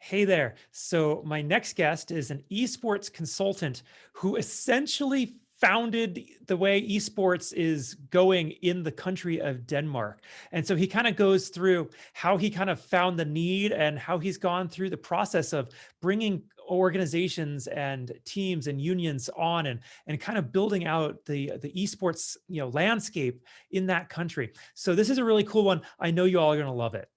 Hey there. So my next guest is an esports consultant who essentially founded the way esports is going in the country of Denmark. And so he kind of goes through how he kind of found the need and how he's gone through the process of bringing organizations and teams and unions on and kind of building out the esports, landscape in that country. So this is a really cool one. I know you all are going to love it.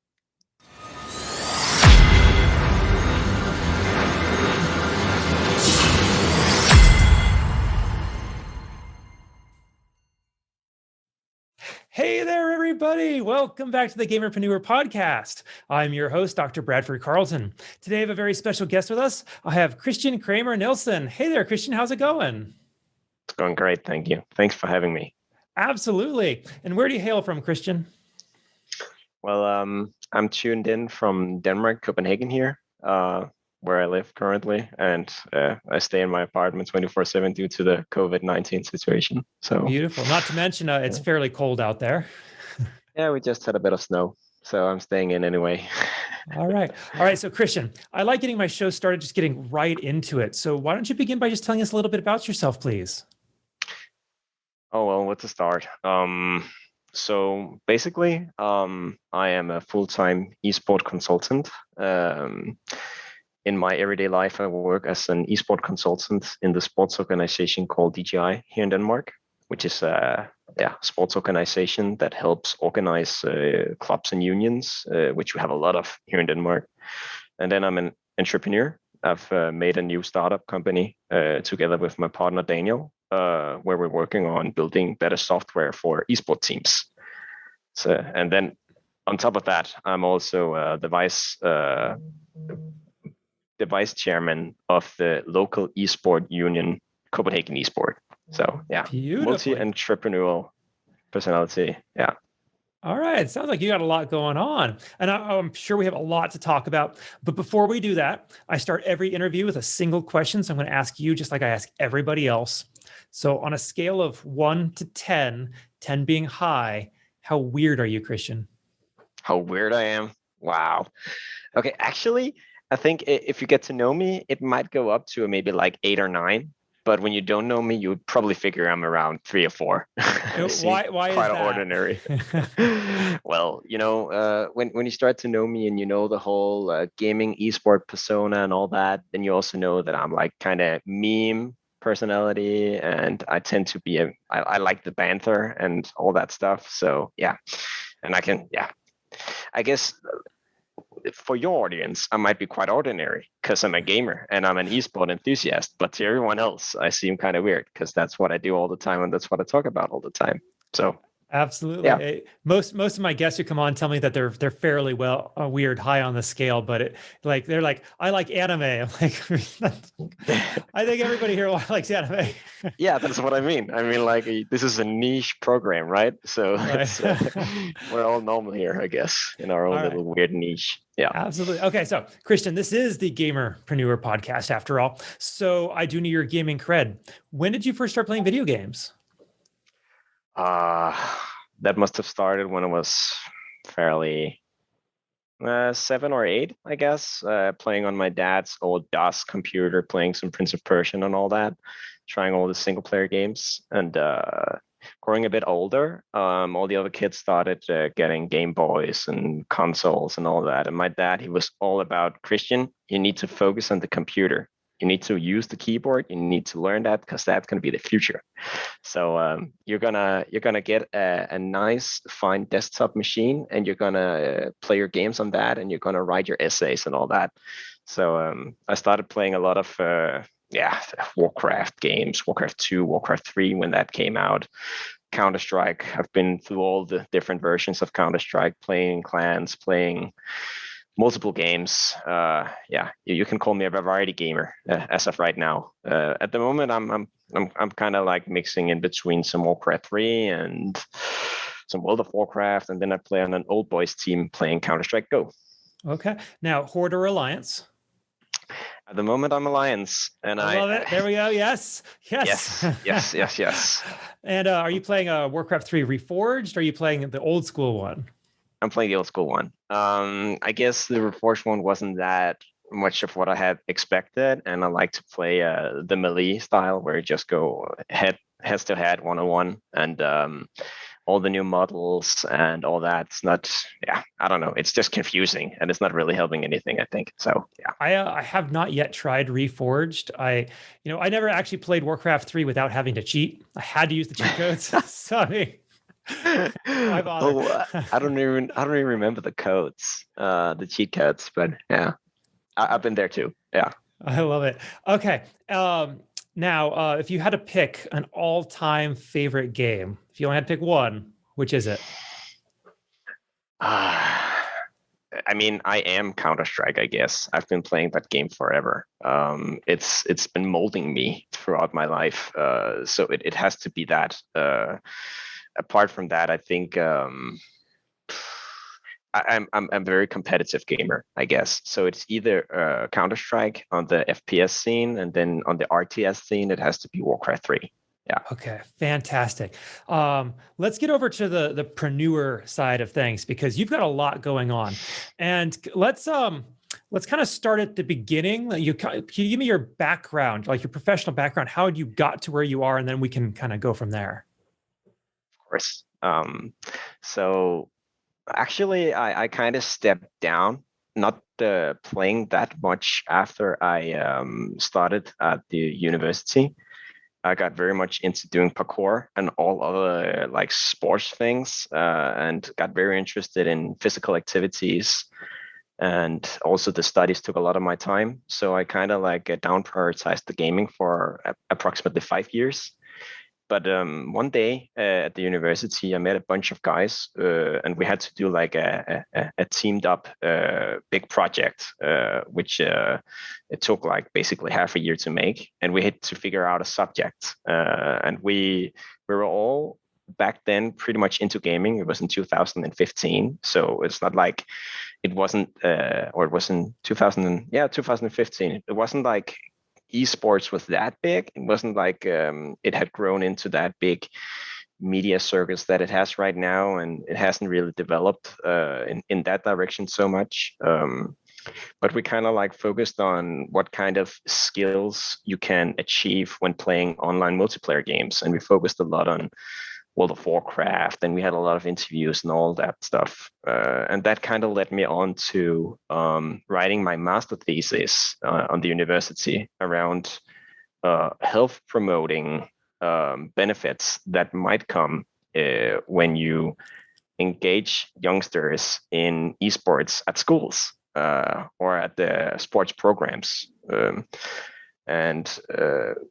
Hey there, everybody. Welcome back to the Gamerpreneur podcast. I'm your host, Dr. Bradford Carlton. Today, I have a very special guest with us. I have Christian Cramer Nielsen. Hey there, Christian. How's it going? It's going great. Thank you. Thanks for having me. Absolutely. And where do you hail from, Christian? Well, I'm tuned in from Denmark, Copenhagen here, where I live currently. And I stay in my apartment 24/7 due to the COVID-19 situation. So beautiful. Not to mention, it's fairly cold out there. Yeah, we just had a bit of snow, so I'm staying in anyway. All right. So Christian, I like getting my show started, just getting right into it. So why don't you begin by just telling us a little bit about yourself, please? Oh, well, what's to start? So basically, I am a full-time esport consultant. In my everyday life, I work as an esport consultant in the sports organization called DGI here in Denmark, which is a sports organization that helps organize clubs and unions, which we have a lot of here in Denmark. And then I'm an entrepreneur. I've made a new startup company together with my partner Daniel, where we're working on building better software for esport teams. So, and then on top of that, I'm also the vice chairman of the local esport union, Copenhagen Esport. So yeah, multi-entrepreneurial personality. Yeah. All right. Sounds like you got a lot going on. And I'm sure we have a lot to talk about. But before we do that, I start every interview with a single question. So I'm going to ask you just like I ask everybody else. So on a scale of 1 to 10, 10 being high, how weird are you, Christian? How weird I am? Wow. Okay. Actually, I think if you get to know me, it might go up to maybe like 8 or 9. But when you don't know me, you would probably figure I'm around 3 or 4. Why is that? Ordinary. Well, when you start to know me and you know the whole gaming esport persona and all that, then you also know that I'm like kind of meme personality, and I tend to be I like the banter and all that stuff. So yeah, and I guess for your audience, I might be quite ordinary because I'm a gamer and I'm an esport enthusiast. But to everyone else, I seem kind of weird because that's what I do all the time and that's what I talk about all the time. So absolutely. Yeah. Most of my guests who come on tell me that they're fairly weird, high on the scale, but they're like, I like anime. I'm like, I think everybody here likes anime. Yeah, that's what I mean. I mean, like, this is a niche program, right? So we're all normal here, I guess, in our own little weird niche. Yeah, absolutely. Okay, so Christian, this is the Gamerpreneur podcast after all. So I do need your gaming cred. When did you first start playing video games? That must have started when I was fairly 7 or 8, I guess, playing on my dad's old DOS computer, playing some Prince of Persia and all that, trying all the single player games. And growing a bit older, all the other kids started getting Game Boys and consoles and all that. And my dad, he was all about, Christian, you need to focus on the computer. You need to use the keyboard. You need to learn that because that's going to be the future. So you're gonna get a nice, fine desktop machine, and you're gonna play your games on that, and you're gonna write your essays and all that. So I started playing a lot of Warcraft games, Warcraft 2, Warcraft 3 when that came out. Counter-Strike. I've been through all the different versions of Counter-Strike, playing clans, playing multiple games. You can call me a variety gamer as of right now. At the moment, I'm kind of like mixing in between some Warcraft 3 and some World of Warcraft, and then I play on an old boys team playing Counter-Strike Go. Okay. Now, Horde or Alliance? At the moment, I'm Alliance, and I love it. There we go. Yes. And are you playing Warcraft 3 Reforged, or are you playing the old school one? I'm playing the old school one. I guess the Reforged one wasn't that much of what I had expected, and I like to play the melee style where you just go heads to head 1-on-1, and all the new models and all that. It's not, yeah, I don't know. It's just confusing, and it's not really helping anything, I think. So yeah. I have not yet tried Reforged. I never actually played Warcraft 3 without having to cheat. I had to use the cheat codes. So I mean, why bother? Oh, I don't even remember the codes, the cheat codes, but yeah, I've been there too. Yeah. I love it. Okay. Now, if you had to pick an all-time favorite game, if you only had to pick one, which is it? I mean, I am Counter-Strike, I guess. I've been playing that game forever. It's been molding me throughout my life. So it has to be that. Apart from that, I think I'm a very competitive gamer, I guess. So it's either Counter-Strike on the FPS scene, and then on the RTS scene, it has to be Warcraft 3. Yeah. Okay, fantastic. Let's get over to the preneur side of things, because you've got a lot going on, and let's kind of start at the beginning. Can you give me your background, like your professional background, how you got to where you are, and then we can kind of go from there. Of course. So actually, I kind of stepped down, not playing that much after I started at the university. I got very much into doing parkour and all other like sports things, and got very interested in physical activities. And also the studies took a lot of my time. So I kind of like down prioritized the gaming for approximately 5 years. But one day at the university, I met a bunch of guys, and we had to do like a teamed up big project, which it took like basically half a year to make, and we had to figure out a subject. And we were all back then pretty much into gaming. It was in 2015, so it's not like it wasn't, or it was in 2015. It wasn't like esports was that big. It wasn't like it had grown into that big media circus that it has right now, and it hasn't really developed in that direction so much. But we kind of like focused on what kind of skills you can achieve when playing online multiplayer games, and we focused a lot on World of Warcraft, and we had a lot of interviews and all that stuff. And that kind of led me on to writing my master thesis on the university around health promoting benefits that might come when you engage youngsters in esports at schools or at the sports programs.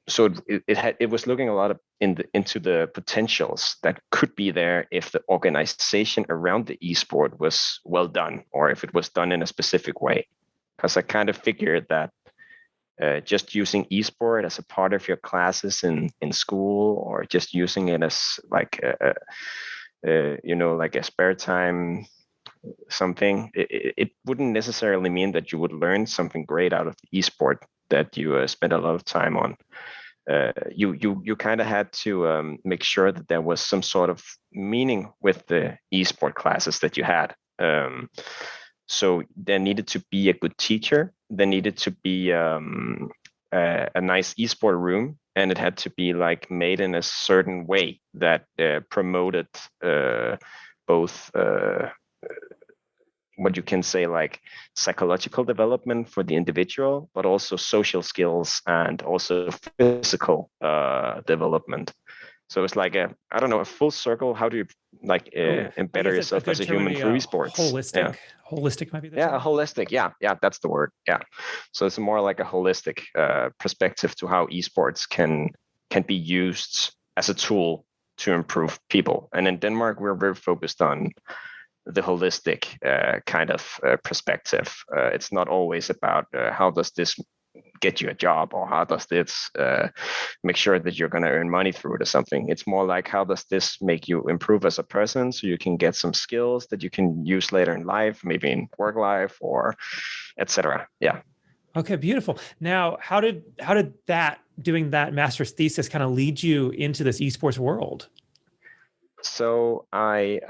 So it was looking a lot of into the potentials that could be there if the organization around the esport was well done, or if it was done in a specific way. Because I kind of figured that just using esport as a part of your classes in school, or just using it as like like a spare time something, it wouldn't necessarily mean that you would learn something great out of the esport that you spend a lot of time on. You kind of had to make sure that there was some sort of meaning with the esport classes that you had. So there needed to be a good teacher. There needed to be a nice esport room, and it had to be like made in a certain way that promoted both what you can say like psychological development for the individual, but also social skills and also physical development. So it's like a full circle. How do you like embed yourself as a human through esports? Holistic might be the term. Holistic. Yeah, that's the word. Yeah. So it's more like a holistic perspective to how esports can be used as a tool to improve people. And in Denmark, we're very focused on the holistic kind of perspective. It's not always about how does this get you a job, or how does this make sure that you're going to earn money through it or something. It's more like, how does this make you improve as a person, so you can get some skills that you can use later in life, maybe in work life or etc. Yeah. Okay, beautiful. Now, how did that doing that master's thesis kind of lead you into this esports world? So I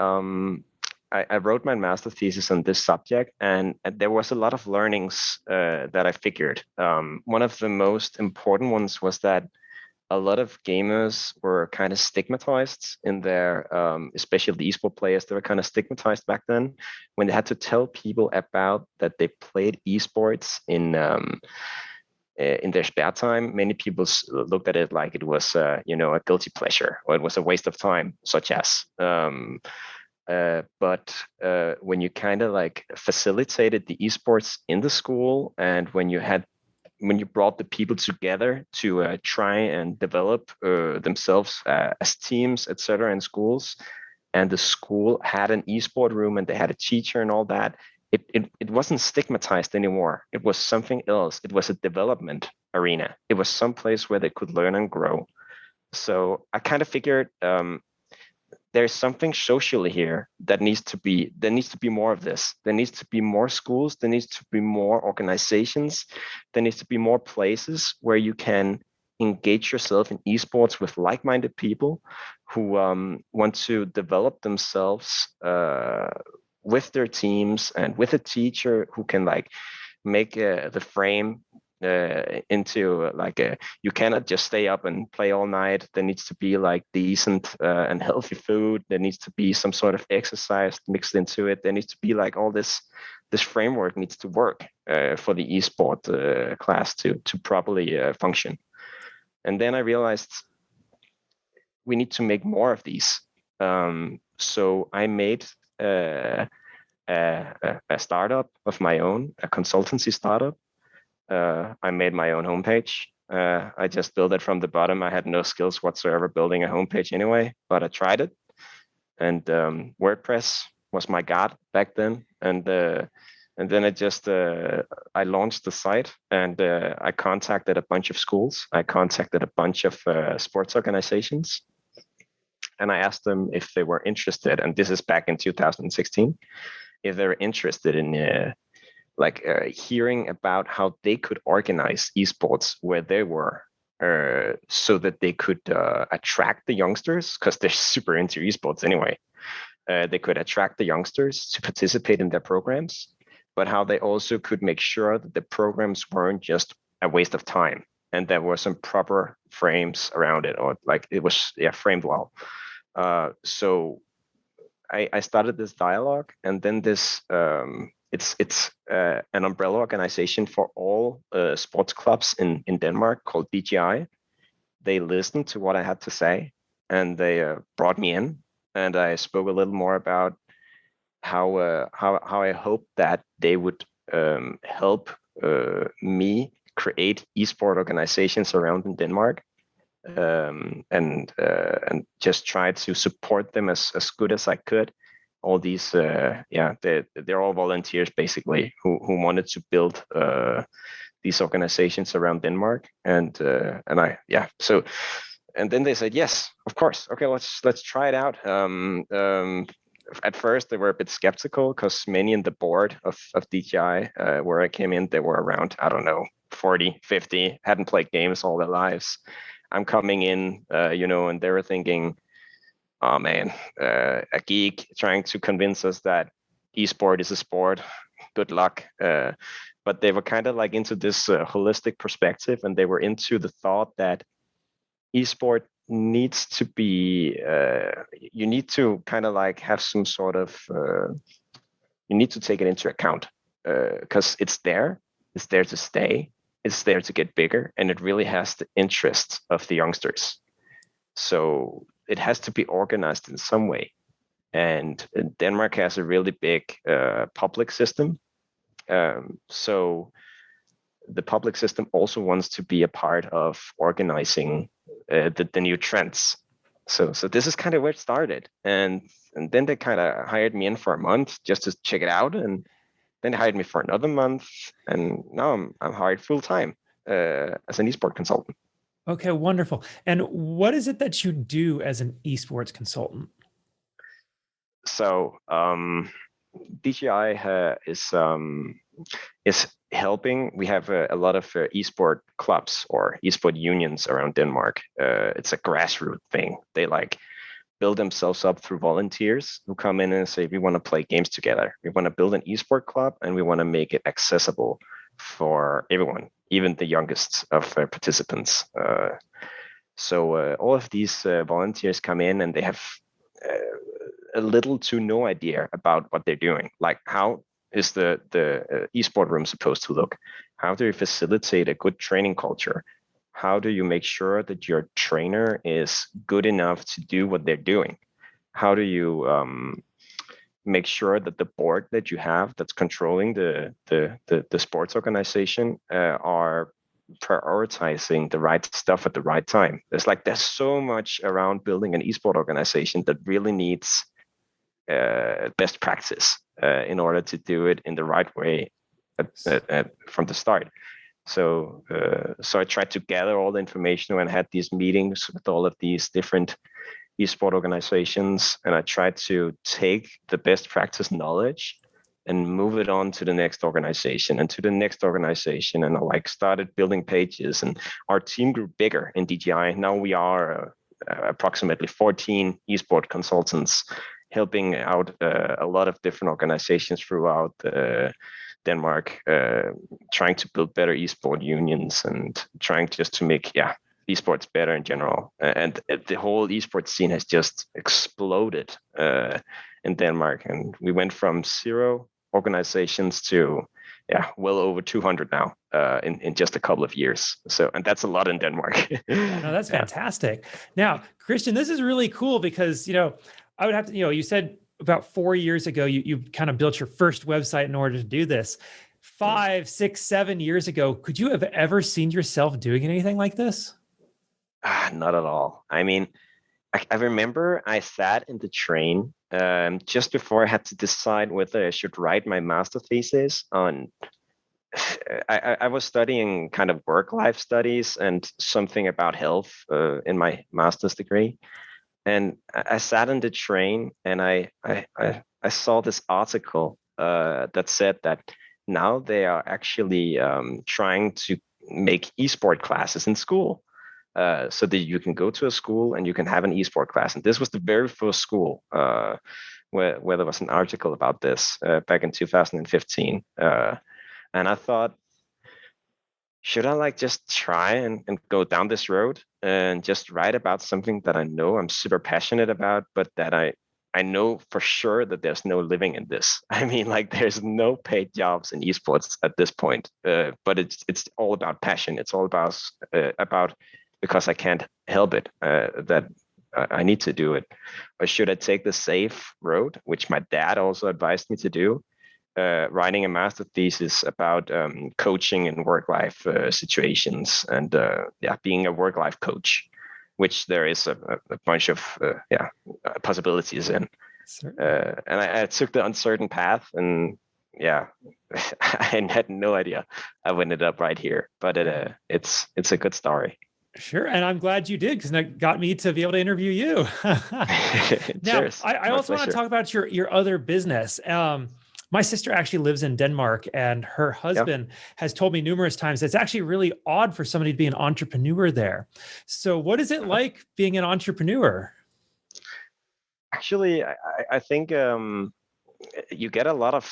I wrote my master thesis on this subject, and there was a lot of learnings that I figured. One of the most important ones was that a lot of gamers were kind of stigmatized in their, especially the esport players, they were kind of stigmatized back then when they had to tell people about that they played esports in their spare time. Many people looked at it like it was, a guilty pleasure, or it was a waste of time, such as. But when you kind of like facilitated the esports in the school, and when you brought the people together to try and develop themselves as teams, etc., in schools, and the school had an esport room and they had a teacher and all that, it wasn't stigmatized anymore. It was something else. It was a development arena. It was some place where they could learn and grow. So I kind of figured there's something socially here that there needs to be more of this. There needs to be more schools, there needs to be more organizations, there needs to be more places where you can engage yourself in esports with like-minded people who want to develop themselves with their teams, and with a teacher who can like make the frame into like you cannot just stay up and play all night. There needs to be like decent and healthy food. There needs to be some sort of exercise mixed into it. There needs to be like all this framework needs to work for the esport class to properly function. And then I realized we need to make more of these. So I made a startup of my own, a consultancy startup. I made my own homepage. I just built it from the bottom. I had no skills whatsoever building a homepage anyway, but I tried it. And WordPress was my god back then. And then I launched the site, and I contacted a bunch of schools. I contacted a bunch of sports organizations, and I asked them if they were interested. And this is back in 2016, if they were interested in hearing about how they could organize esports where they were, so that they could attract the youngsters, because they're super into esports anyway. They could attract the youngsters to participate in their programs, but how they also could make sure that the programs weren't just a waste of time, and there were some proper frames around it, or like it was framed well. So I started this dialogue, and then this it's an umbrella organization for all sports clubs in Denmark called DGI. They listened to what I had to say, and they brought me in, and I spoke a little more about how I hoped that they would help me create esport organizations around in Denmark, and just try to support them as good as I could. All these, they're all volunteers basically who wanted to build these organizations around Denmark, and then they said yes, of course, okay, let's try it out. At first they were a bit skeptical, because many in the board of DJI, where I came in, they were around, I don't know, 40, 50, hadn't played games all their lives. I'm coming in, and they were thinking, oh man, a geek trying to convince us that esport is a sport. Good luck. But they were kind of like into this holistic perspective, and they were into the thought that esport needs to be, you need to kind of like have some sort of, you need to take it into account, because it's there to stay, it's there to get bigger, and it really has the interests of the youngsters. So it has to be organized in some way. And Denmark has a really big public system. So the public system also wants to be a part of organizing the new trends. So this is kind of where it started. And then they kind of hired me in for a month just to check it out. And then they hired me for another month. And now I'm hired full time as an esport consultant. Okay, wonderful. And what is it that you do as an esports consultant? So DGI is helping. We have a lot of esport clubs or esport unions around Denmark. It's a grassroots thing. They like build themselves up through volunteers who come in and say, we want to play games together. We want to build an esport club, and we want to make it accessible for everyone, even the youngest of participants. So all of these volunteers come in, and they have a little to no idea about what they're doing. Like, how is the esport room supposed to look? How do you facilitate a good training culture? How do you make sure that your trainer is good enough to do what they're doing? How do you make sure that the board that you have that's controlling the sports organization are prioritizing the right stuff at the right time? There's so much around building an esport organization that really needs best practice in order to do it in the right way from the start. So I tried to gather all the information and had these meetings with all of these different esport organizations, and I tried to take the best practice knowledge and move it on to the next organization and to the next organization. And I started building pages, and our team grew bigger in DGI. Now we are approximately 14 esport consultants helping out a lot of different organizations throughout Denmark, trying to build better esport unions and trying just to make esports better in general. And the whole esports scene has just exploded in Denmark, and we went from 0 organizations to well over 200 now in just a couple of years. So, and that's a lot in Denmark. Yeah, no, that's fantastic. Now, Christian, this is really cool because, I would have to, you said about 4 years ago, you kind of built your first website in order to do this. 5, 6, 7 years ago, could you have ever seen yourself doing anything like this? Not at all. I mean, I remember I sat in the train just before I had to decide whether I should write my master thesis on. I was studying kind of work-life studies and something about health in my master's degree. And I sat in the train, and I saw this article that said that now they are actually trying to make esport classes in school, so that you can go to a school and you can have an esport class. And this was the very first school where there was an article about this back in 2015. And I thought, should I just try and go down this road and just write about something that I know I'm super passionate about, but that I know for sure that there's no living in this. I mean, there's no paid jobs in esports at this point, but it's all about passion. It's all about because I can't help it, that I need to do it. Or should I take the safe road, which my dad also advised me to do? Writing a master thesis about coaching in work-life situations and being a work-life coach, which there is a bunch of possibilities in. And I took the uncertain path, and I had no idea I ended up right here. But it's a good story. Sure. And I'm glad you did, because that got me to be able to interview you. Now, Cheers. I also want to talk about your other business. My sister actually lives in Denmark, and her husband has told me numerous times it's actually really odd for somebody to be an entrepreneur there. So what is it like being an entrepreneur? Actually, I think you get a lot of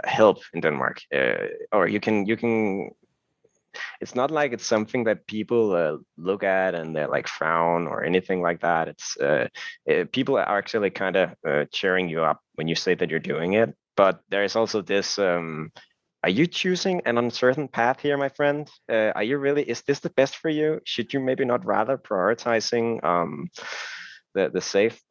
help in Denmark, or you can. It's not like it's something that people look at and they're frown or anything like that. It's people are actually kind of cheering you up when you say that you're doing it. But there is also this, are you choosing an uncertain path here, my friend? Is this the best for you? Should you maybe not rather prioritizing the safe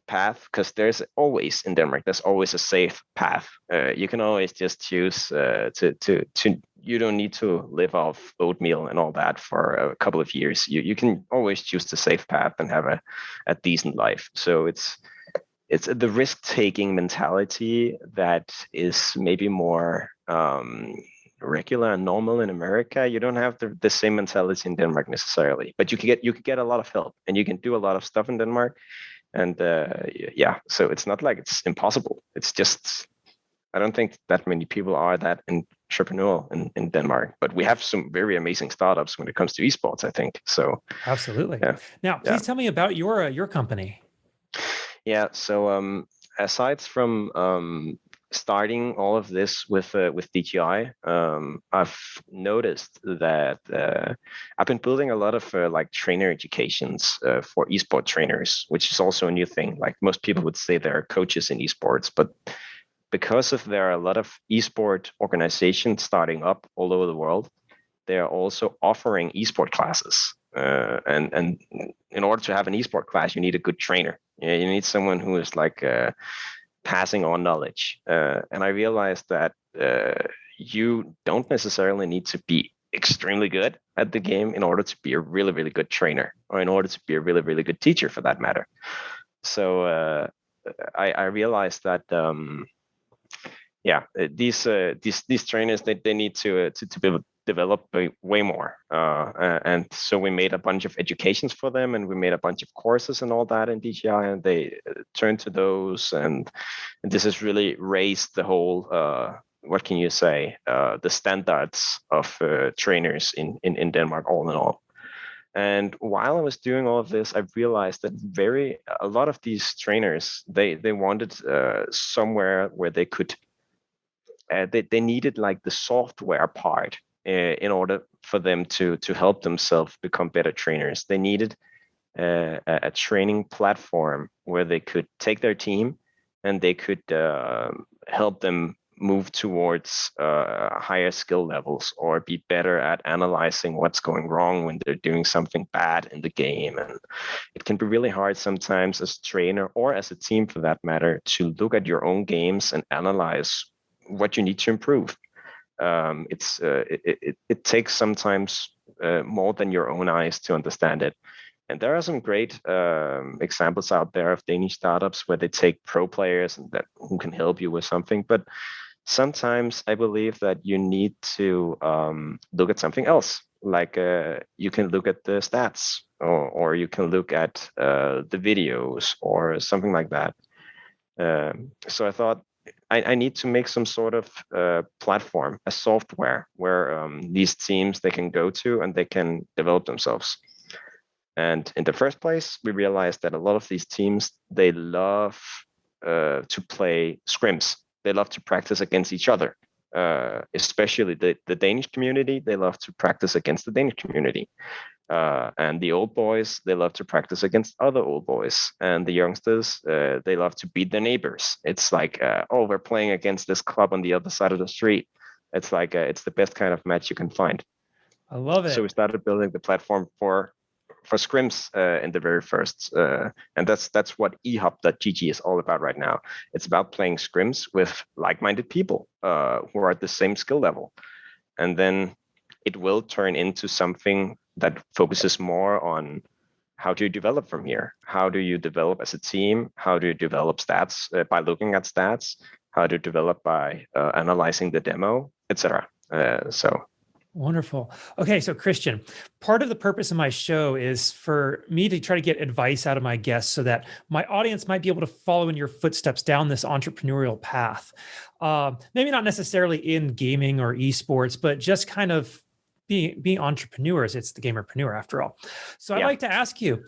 path? Because there's always, in Denmark, there's always a safe path. You can always just choose to you don't need to live off oatmeal and all that for a couple of years. You can always choose the safe path and have a decent life. So it's the risk-taking mentality that is maybe more regular and normal in America. You don't have the same mentality in Denmark necessarily, but you could get a lot of help, and you can do a lot of stuff in Denmark. And so it's not like it's impossible. It's just, I don't think that many people are that entrepreneurial in Denmark, but we have some very amazing startups when it comes to esports, I think. So absolutely. Now, please tell me about your company. Yeah. So aside from starting all of this with DGI, I've noticed that I've been building a lot of like trainer educations for esport trainers, which is also a new thing. Like most people would say they're coaches in esports, but because of there are a lot of esport organizations starting up all over the world, they are also offering esport classes. And in order to have an esport class, you need a good trainer. You need someone who is like passing on knowledge. And I realized that you don't necessarily need to be extremely good at the game in order to be a really, really good trainer, or in order to be a really, really good teacher for that matter. So I realized that these trainers they need to be developed way more, and so we made a bunch of educations for them, and we made a bunch of courses and all that in DGI, and they turned to those, and this has really raised the whole what can you say, the standards of trainers in Denmark all in all. And while I was doing all of this, I realized that a lot of these trainers they wanted somewhere where they could they needed like the software part in order for them to help themselves become better trainers. They needed a training platform where they could take their team and they could help them move towards higher skill levels, or be better at analyzing what's going wrong when they're doing something bad in the game. And it can be really hard sometimes as a trainer, or as a team for that matter, to look at your own games and analyze what you need to improve. It takes sometimes more than your own eyes to understand it. And there are some great examples out there of Danish startups where they take pro players and that who can help you with something. But sometimes I believe that you need to look at something else. Like you can look at the stats, or you can look at the videos or something like that. So I thought I need to make some sort of platform, a software where these teams they can go to and they can develop themselves. And in the first place, we realized that a lot of these teams they love to play scrims. They love to practice against each other, especially the Danish community. They love to practice against the Danish community. And the old boys, they love to practice against other old boys. And the youngsters, they love to beat their neighbors. It's like, oh, we're playing against this club on the other side of the street. It's like, it's the best kind of match you can find. I love So we it. started building the platform for scrims in the very first, and that's what ehub.gg is all about right now. It's about playing scrims with like-minded people who are at the same skill level, and then it will turn into something that focuses more on how do you develop from here? How do you develop as a team? How do you develop stats by looking at stats? How do you develop by analyzing the demo, etc. So Wonderful. Okay, so Christian, part of the purpose of my show is for me to try to get advice out of my guests so that my audience might be able to follow in your footsteps down this entrepreneurial path. Maybe not necessarily in gaming or esports, but just kind of being entrepreneurs. It's the gamerpreneur after all. So I'd yeah. like to ask you,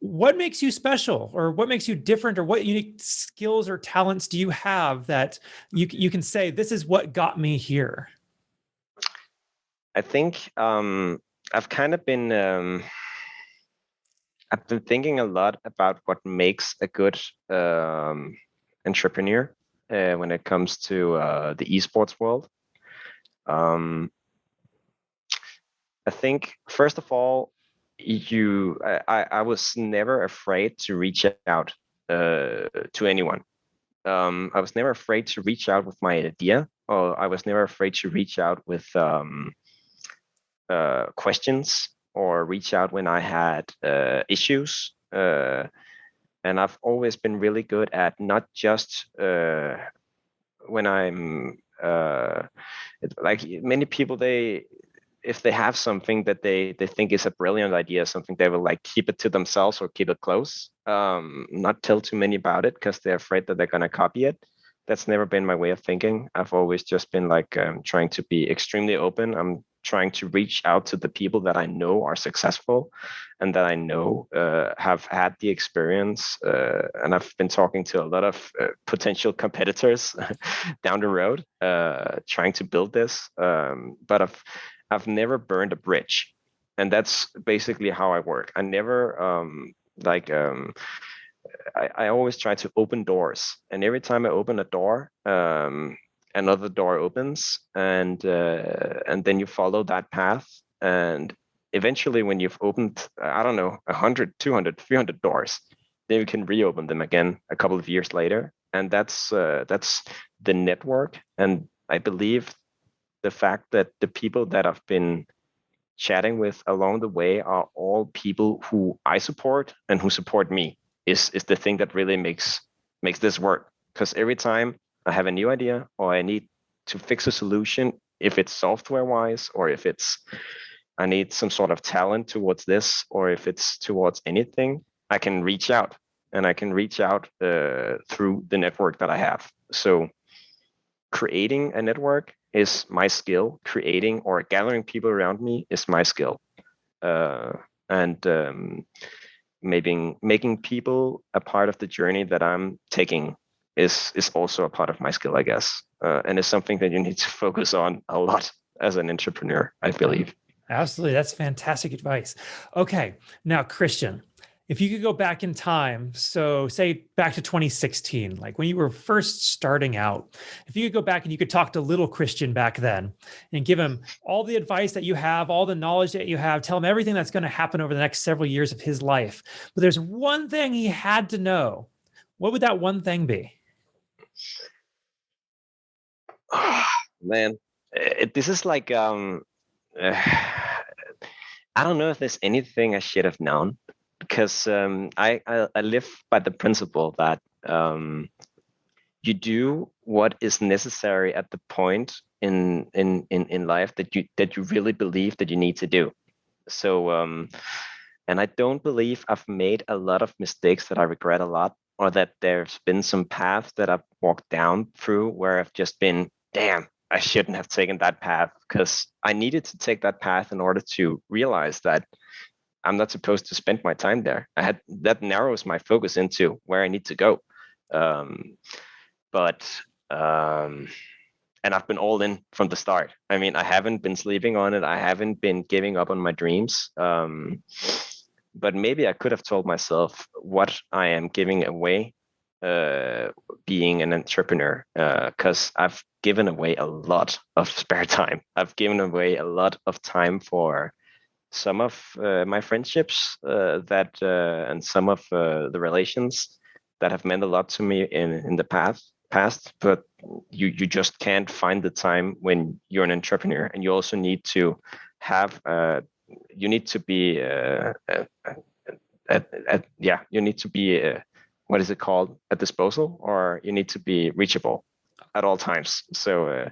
what makes you special, or what makes you different, or what unique skills or talents do you have that you can say, this is what got me here? I think I've kind of been I've been thinking a lot about what makes a good entrepreneur when it comes to the esports world. I think first of all, I was never afraid to reach out to anyone. I was never afraid to reach out with my idea, or I was never afraid to reach out with questions, or reach out when I had issues. And I've always been really good at not just when I'm like many people, they if they have something that they think is a brilliant idea, something they will like keep it to themselves or keep it close, not tell too many about it because they're afraid that they're gonna copy it. That's never been my way of thinking. I've always just been like trying to be extremely open. I'm trying to reach out to the people that I know are successful and that I know have had the experience. And I've been talking to a lot of potential competitors down the road, trying to build this. But I've never burned a bridge, and that's basically how I work. I never I always try to open doors, and every time I open a door, another door opens, and then you follow that path, and eventually when you've opened, I don't know, 100, 200, 300 doors, then you can reopen them again a couple of years later, and that's the network. And I believe the fact that the people that I've been chatting with along the way are all people who I support and who support me is the thing that really makes this work. Because every time I have a new idea or I need to fix a solution, if it's software wise, or if it's I need some sort of talent towards this, or if it's towards anything, I can reach out, and I can reach out through the network that I have. So creating a network is my skill. Creating or gathering people around me is my skill. And maybe making people a part of the journey that I'm taking is also a part of my skill, I guess. And it's something that you need to focus on a lot as an entrepreneur, I believe. Absolutely. That's fantastic advice. Okay. Now, Christian, if you could go back in time, so say back to 2016, like when you were first starting out, if you could go back and you could talk to little Christian back then and give him all the advice that you have, all the knowledge that you have, tell him everything that's going to happen over the next several years of his life. But there's one thing he had to know. What would that one thing be? Oh, man, this is like I don't know if there's anything I should have known, because I live by the principle that you do what is necessary at the point in life that you really believe that you need to do. So and I don't believe I've made a lot of mistakes that I regret a lot, or that there's been some paths that I've walked down through where I've just been, damn, I shouldn't have taken that path, because I needed to take that path in order to realize that I'm not supposed to spend my time there. That narrows my focus into where I need to go. Um, but and I've been all in from the start. I mean, I haven't been sleeping on it. I haven't been giving up on my dreams. But maybe I could have told myself what I am giving away being an entrepreneur, because I've given away a lot of spare time. I've given away a lot of time for some of my friendships and some of the relations that have meant a lot to me in the past. But you just can't find the time when you're an entrepreneur, and you also need to have you need to be you need to be what is it called, at disposal, or you need to be reachable at all times. So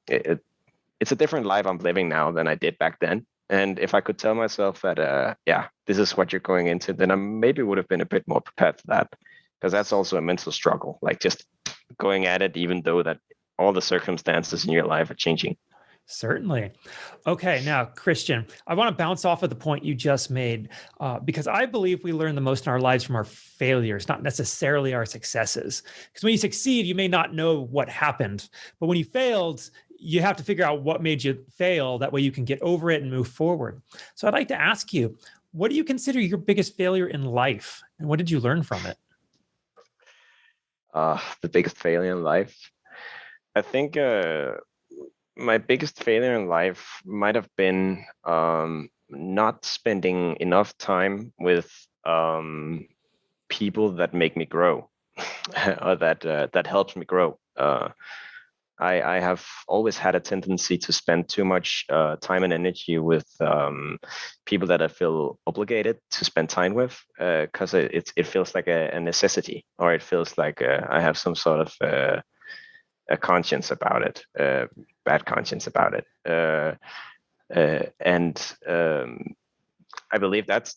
it's a different life I'm living now than I did back then. And if I could tell myself that this is what you're going into, then I maybe would have been a bit more prepared for that, because that's also a mental struggle, like just going at it even though that all the circumstances in your life are changing. Certainly. Okay, now, Christian, I want to bounce off of the point you just made, because I believe we learn the most in our lives from our failures, not necessarily our successes. Because when you succeed, you may not know what happened, but when you failed, you have to figure out what made you fail. That way you can get over it and move forward. So I'd like to ask you, what do you consider your biggest failure in life, and what did you learn from it? The biggest failure in life, I think my biggest failure in life might have been not spending enough time with people that make me grow, or that helps me grow. I have always had a tendency to spend too much time and energy with people that I feel obligated to spend time with, because it feels like a necessity, or it feels like I have some sort of a conscience about it, bad conscience about it. And I believe that's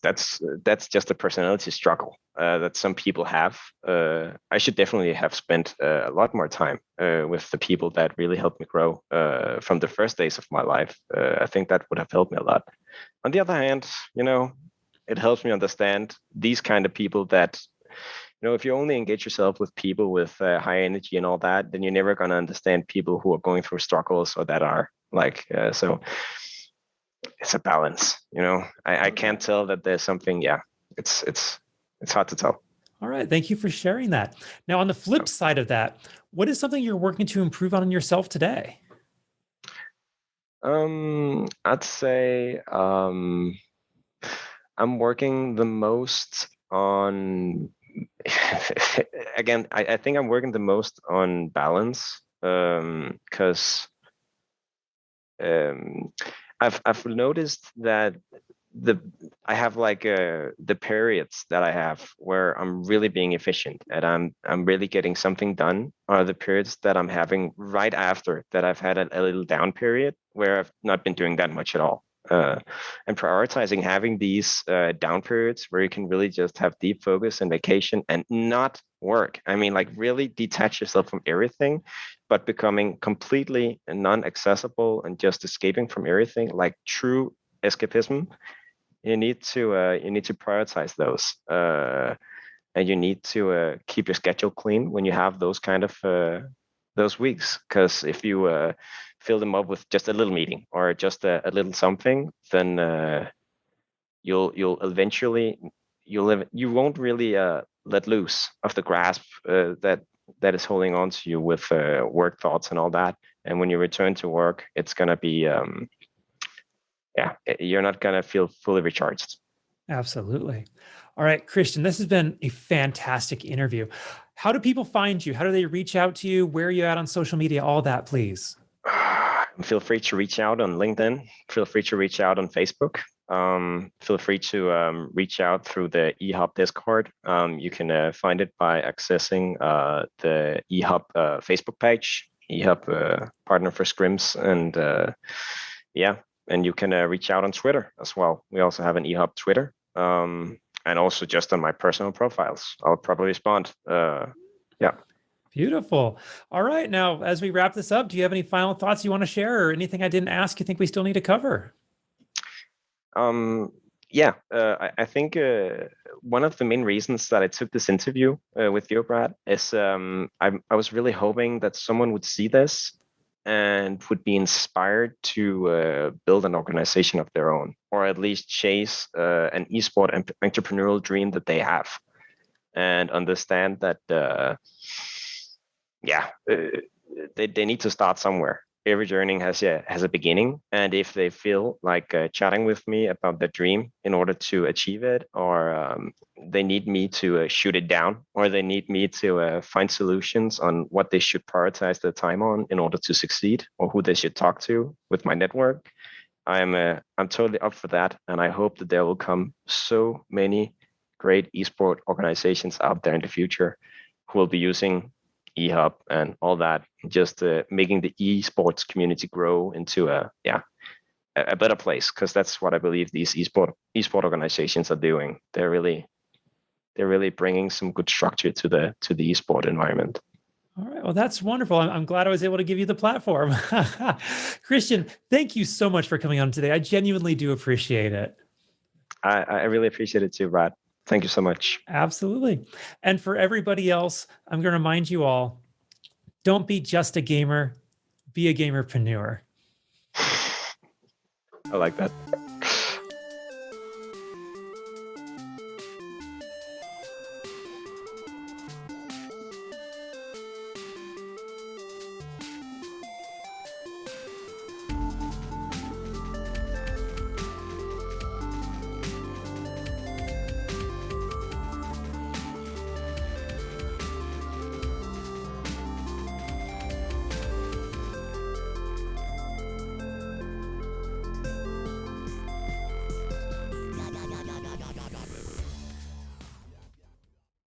just a personality struggle that some people have. I should definitely have spent a lot more time with the people that really helped me grow from the first days of my life. I think that would have helped me a lot. On the other hand, it helps me understand these kind of people that, if you only engage yourself with people with high energy and all that, then you're never going to understand people who are going through struggles or that are like so. It's a balance, I can't tell that there's something. Yeah, it's hard to tell. All right. Thank you for sharing that. Now, on the flip side of that, what is something you're working to improve on in yourself today? I'd say I'm working the most on again, I think I'm working the most on balance, because I've noticed that I have like the periods that I have where I'm really being efficient and I'm really getting something done are the periods that I'm having right after that I've had a little down period where I've not been doing that much at all. And prioritizing having these down periods where you can really just have deep focus and vacation and not work. I mean, like really detach yourself from everything, but becoming completely non-accessible and just escaping from everything, like true escapism. You need to prioritize those, and you need to keep your schedule clean when you have those kind of those weeks. Because if you fill them up with just a little meeting or just a little something, then you'll eventually you won't really let loose of the grasp that is holding on to you with work thoughts and all that. And when you return to work, it's gonna be you're not gonna feel fully recharged. Absolutely. All right, Christian, this has been a fantastic interview. How do people find you? How do they reach out to you? Where are you at on social media? All that, please. Feel free to reach out on LinkedIn. Feel free to reach out on Facebook. Feel free to reach out through the eHub Discord. You can find it by accessing the eHub Facebook page, eHub Partner for Scrims, and and you can reach out on Twitter as well. We also have an eHub Twitter, and also just on my personal profiles. I'll probably respond. Yeah. Beautiful. All right. Now, as we wrap this up, do you have any final thoughts you want to share or anything I didn't ask you think we still need to cover? I think one of the main reasons that I took this interview with you, Brad, is I was really hoping that someone would see this and would be inspired to build an organization of their own, or at least chase an esport entrepreneurial dream that they have, and understand that they need to start somewhere. Every journey has a beginning, and if they feel like chatting with me about their dream in order to achieve it, or they need me to shoot it down, or they need me to find solutions on what they should prioritize their time on in order to succeed, or who they should talk to with my network, I'm totally up for that, and I hope that there will come so many great esport organizations out there in the future who will be using eHub and all that, just making the esports community grow into a better place, because that's what I believe these esport organizations are doing. They're really bringing some good structure to the esport environment. All right. Well, that's wonderful. I'm glad I was able to give you the platform. Christian, thank you so much for coming on today. I genuinely do appreciate it. I really appreciate it too, Brad. Thank you so much. Absolutely. And for everybody else, I'm going to remind you all, don't be just a gamer, be a gamerpreneur. I like that.